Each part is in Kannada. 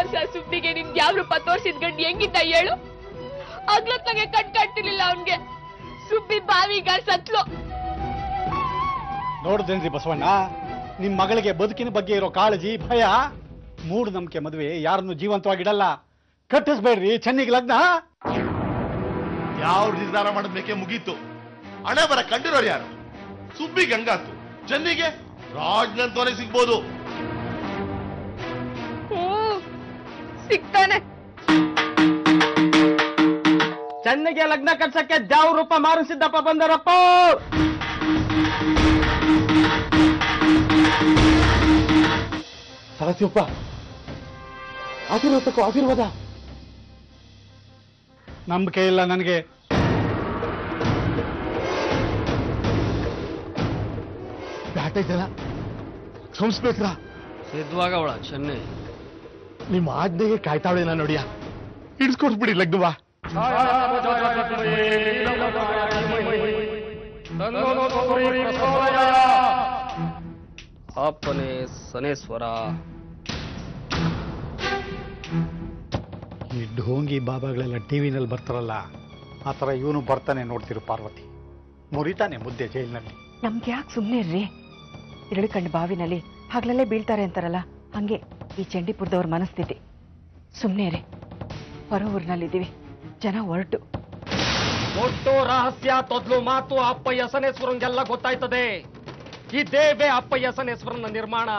ವರ್ಷ ಸುಬ್ಬಿಗೆ ನಿಮ್ಗೆ ಯಾವ ರೂಪ ತೋರ್ಸಿದ್ ಗಂಡು ಹೆಂಗಿದ್ದ ಹೇಳು? ಆಗ್ಲತ್ನಾಗೆ ಕಟ್ತಿರ್ಲಿಲ್ಲ ಅವನ್ಗೆ. ಸುಬ್ಬಿ ಬಾವಿಗ ಸತ್ಲು. ನೋಡಿದ್ರೇನ್ರಿ ಬಸವಣ್ಣ, ನಿಮ್ ಮಗಳಿಗೆ ಬದುಕಿನ ಬಗ್ಗೆ ಇರೋ ಕಾಳಜಿ ಭಯ ಮೂಢನಂಬಿಕೆ ಮದುವೆ ಯಾರನ್ನು ಜೀವಂತವಾಗಿಡಲ್ಲ. ಕಟ್ಟಿಸ್ಬೇಡ್ರಿ ಚೆನ್ನಿಗೆ ಲಗ್ನ. ಯಾವ ನಿರ್ಧಾರ ಮಾಡೋದಕ್ಕೆ ಮುಗೀತು. ಹಣೆ ಬರ ಕಂಡಿರೋರು ಯಾರು? ಸುಬ್ಬಿ ಗಂಗಾತು, ಚೆನ್ನಿಗೆ ರಾಜ್ನಂತವನೇ ಸಿಗ್ಬೋದು. ಸಿಗ್ತಾನೆ. ಚೆನ್ನಿಗೆ ಲಗ್ನ ಕಟ್ಸಕ್ಕೆ ದ್ಯಾವ ರೂಪ ಮಾರು ಸಿದ್ದಪ್ಪ ಬಂದರಪ್ಪ. ಸರಸಿಯಪ್ಪ ಆಶೀರ್ವಾದಕ್ಕೂ ಆಶೀರ್ವಾದ. ನಂಬಿಕೆ ಇಲ್ಲ ನನಗೆ. ಬ್ಯಾಟೆ ಜನ ಕ್ಷಮಿಸ್ಬೇಕ್ರ. ಸಿದ್ಧವಾಗವಳ ಚೆನ್ನೈ. ನಿಮ್ಮ ಆಜ್ಞೆಗೆ ಕಾಯ್ತಾವಳೇನ ನೋಡಿಯ. ಹಿಡಿಸ್ಕೊಟ್ಬಿಡಿ ಲಗ್ನವಾ. ಅಪ್ಪನೇ ಸನೇಶ್ವರ. ಈ ಢೋಂಗಿ ಬಾಬಾಗಳೆಲ್ಲ ಟಿವಿನಲ್ಲಿ ಬರ್ತಾರಲ್ಲ, ಆ ಥರ ಇವನು ಬರ್ತಾನೆ ನೋಡ್ತಿರು ಪಾರ್ವತಿ. ಮುರಿತಾನೆ ಮುದ್ದೆ ಜೈಲಿನಲ್ಲಿ. ನಮ್ಗೆ ಯಾಕೆ ಸುಮ್ಮನೆ ಇರ್ರಿ? ಇರಳಿಕಂಡು ಬಾವಿನಲ್ಲಿ ಹಗಲಲ್ಲೇ ಬೀಳ್ತಾರೆ ಅಂತಾರಲ್ಲ, ಹಂಗೆ ಈ ಚಂಡೀಪುರದವ್ರ ಮನಸ್ಥಿತಿ. ಸುಮ್ಮನೆ ರೀ, ಹೊರ ಊರಿನಲ್ಲಿದ್ದೀವಿ, ಜನ ಹೊರಟು. ಒಟ್ಟು ರಹಸ್ಯ ತೊದ್ಲು ಮಾತು ಅಪ್ಪಯ್ಯ ಸನೇಶ್ವರಂಗೆಲ್ಲ ಗೊತ್ತಾಯ್ತದೆ. ಇದೇವೇ ಅಪ್ಪಯ್ಯ ಸನೇಶ್ವರನ ನಿರ್ಮಾಣ.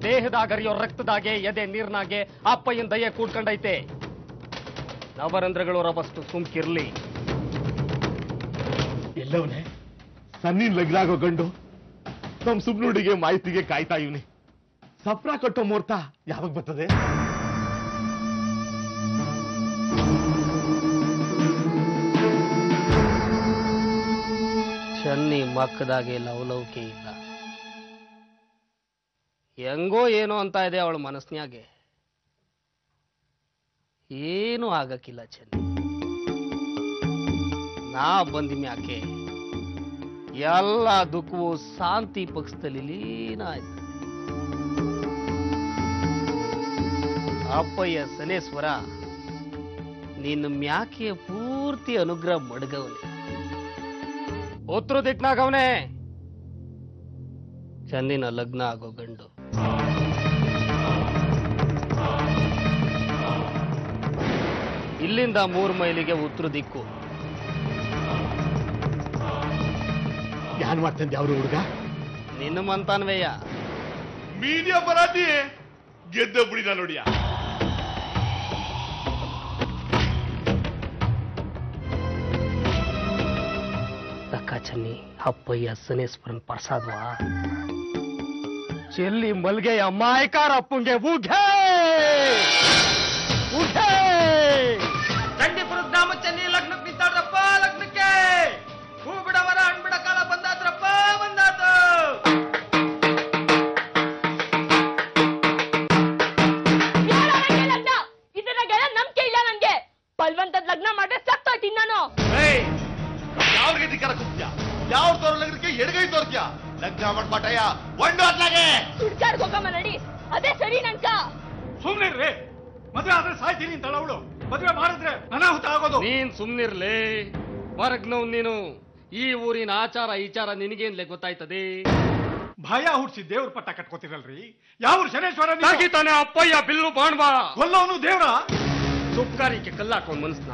ದೇಹದಾಗರಿಯೋ ರಕ್ತದಾಗೆ ಎದೆ ನೀರ್ನಾಗೆ ಅಪ್ಪಯ್ಯನ ದಯೆ ಕೂಡ್ಕೊಂಡೈತೆ. ನವರಂಧ್ರಗಳು ರಬಸ್ತು ಸುಮ್ಕಿರ್ಲಿ. ಎಲ್ಲವನೇ ಸನ್ನಿನ್ ಲಗ್ನ ಆಗೋ ಗಂಡು ನಮ್ ಸುಬ್ನುಡಿಗೆ ಮಾಹಿತಿಗೆ ಕಾಯ್ತಾ ಇವನಿ. ಸಪ್ರ ಕಟ್ಟೋ ಮುಹೂರ್ತ ಯಾವಾಗ ಬರ್ತದೆ? ಚನ್ನಿ ಮಕ್ಕದಾಗೆ ಲವಲೌಕೆ ಇಲ್ಲ. ಹೆಂಗೋ ಏನೋ ಅಂತ ಇದೆ ಅವಳ ಮನಸ್ನ್ಯಾಗೆ. ಏನೂ ಆಗಕ್ಕಿಲ್ಲ ಚೆನ್ನಿ. ನಾ ಬಂದಿ ಮ್ಯಾಕೆ ಎಲ್ಲ ದುಃಖವು ಶಾಂತಿ ಪಕ್ಷದಲ್ಲಿ ಲೀನ ಆಯ್ತು. ಅಪ್ಪಯ್ಯ ಸನೇಶ್ವರ ನಿನ್ನ ಮ್ಯಾಕೆ ಪೂರ್ತಿ ಅನುಗ್ರಹ ಮಡಗವನೆ. ಉತ್ತರ ದಿಕ್ನಾಗವನೆ ಚಂದಿನ ಲಗ್ನ ಆಗೋ ಗಂಡು. ಇಲ್ಲಿಂದ 3 ಮೈಲಿಗೆ ಉತ್ತರ ದಿಕ್ಕು. ಯಾನ್ ಮಾಡ್ತಂದೆ ಅವ್ರು ಹುಡುಗ? ನಿನ್ನ ಮಂತಾನ್ವೇಯ. ಮೀಡಿಯಾ ಬರಾತಿ ಗೆದ್ದ ಬಿಡಿದ ನೋಡಿಯ. ತಕ್ಕ ಚನ್ನಿ ಅಪ್ಪಯ್ಯ ಸನೇಶ್ವರನ್ ಪ್ರಸಾದ್ವಾ. ಚೆಲ್ಲಿ ಮಲ್ಗೆಯ ಮಾಯಕಾರ ಅಪ್ಪಂಗೆ ಊಘೆ ಊಘೆ. ಚಂಡೀಪುರದ ಧಾಮ ಚೆನ್ನಿ ಲಗ್ನಕ್ಕೆ ನಿಂತಾಡ್ರಪ್ಪ. ಲಗ್ನಕ್ಕೆ ಹೂ ಬಿಡವರ ಹಣ್ಬಿಡ ಕಾಲ ಬಂದಾದ್ರಪ್ಪ. ಬಂದಾತು. ಇದನ್ನೆಲ್ಲ ನಂಬಿಕೆ ಇಲ್ಲ ನನ್ಗೆ. ಬಲ್ವಂತದ್ ಲಗ್ನ ಮಾಡ್ರೆ ಸತ್ತೋಯ್ತಿ ನಾನು. ಯಾವ ರೀತಿ ಕರಕುತ್ಯ? ಯಾವ ತೋರ ಲಗ್ನಕ್ಕೆ ಎಡಗೈ ತೋರ್ತ್ಯ? ಲಗ್ನ ಮಾಡ್ಬಾಟಯ್ಯ ಒಂದು ಅತ್ಲಾಗೆ ಸುಡ್ಚಾಡ್ ಹೋಗಮ್ಮ ನಡಿ. ಅದೇ ಸರಿ ನನ್ಕ. ಸುಮ್ನಿರ್ರಿ, ಮದುವೆ ಆದ್ರೆ ಸಾಯ್ತೀನಿ ಅಂತ ಅವಳು. ಮದುವೆ ಮಾಡಿದ್ರೆ ಅನಾಹುತ ಆಗೋದು. ನೀನ್ ಸುಮ್ನಿರ್ಲೇ ಹೊರಗ್ನವ್ ನೀನು. ಈ ಊರಿನ ಆಚಾರ ವಿಚಾರ ನಿನಗೇನ್ಲೆ ಗೊತ್ತಾಯ್ತದೆ? ಭಯ ಹುಡ್ಸಿ ದೇವ್ರ ಪಟ್ಟ ಕಟ್ಕೋತಿರಲ್ರಿ. ಯಾವ ಶನೇಶ್ವರ ತಾನೆ ಅಪ್ಪಯ್ಯ ಬಿಲ್ಲು ಬಾಣ್ಬಾ. ಕೊಲ್ಲವನು ದೇವ್ರ. ಸುಪ್ಕಾರಿಕೆ ಕಲ್ಲಾಕೊಂಡ್ ಮನ್ಸ್ನ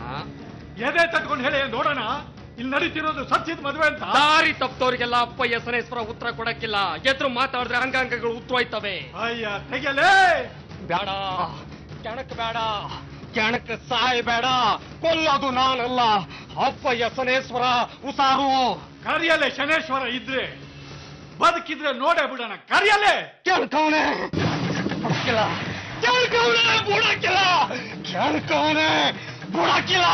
ಎದೆ ತಟ್ಕೊಂಡು ಹೇಳಿ ನೋಡೋಣ. ಇಲ್ಲಿ ನಡೀತಿರೋದು ಸತ್ಯದ ಮದುವೆ ಅಂತ. ದಾರಿ ತಪ್ಪದವ್ರಿಗೆಲ್ಲ ಅಪ್ಪಯ್ಯ ಸನೇಶ್ವರ ಉತ್ತರ ಕೊಡಕ್ಕಿಲ್ಲ. ಎದ್ರು ಮಾತಾಡಿದ್ರೆ ಅಂಗಾಂಗಗಳು ಉತ್ತರವಾಯ್ತವೆ. ಅಯ್ಯ ತೆಗೆಯಲೇ. ಬೇಡ, ಕೆಣಕ್ ಬೇಡ, ಕೆಣಕ್ ಸಾಯ್ ಬೇಡ. ಕೊಲ್ಲೋದು ನಾನಲ್ಲ, ಅಪ್ಪಯ್ಯ ಸನೇಶ್ವರ. ಉಸಾರು ಕರಿಯಲೆ ಶನೇಶ್ವರ ಇದ್ರೆ ಬದುಕಿದ್ರೆ ನೋಡೇ ಬಿಡೋಣ. ಕರಿಯಲೆ. ಕೆಣಕವನೆ ಬುಡಕ್ಕಿಲ್ಲ, ಕೆಣಕವನೆ ಬುಡಕ್ಕಿಲ್ಲ, ಕೆಣಕವನೆ ಬುಡಕ್ಕಿಲ್ಲ.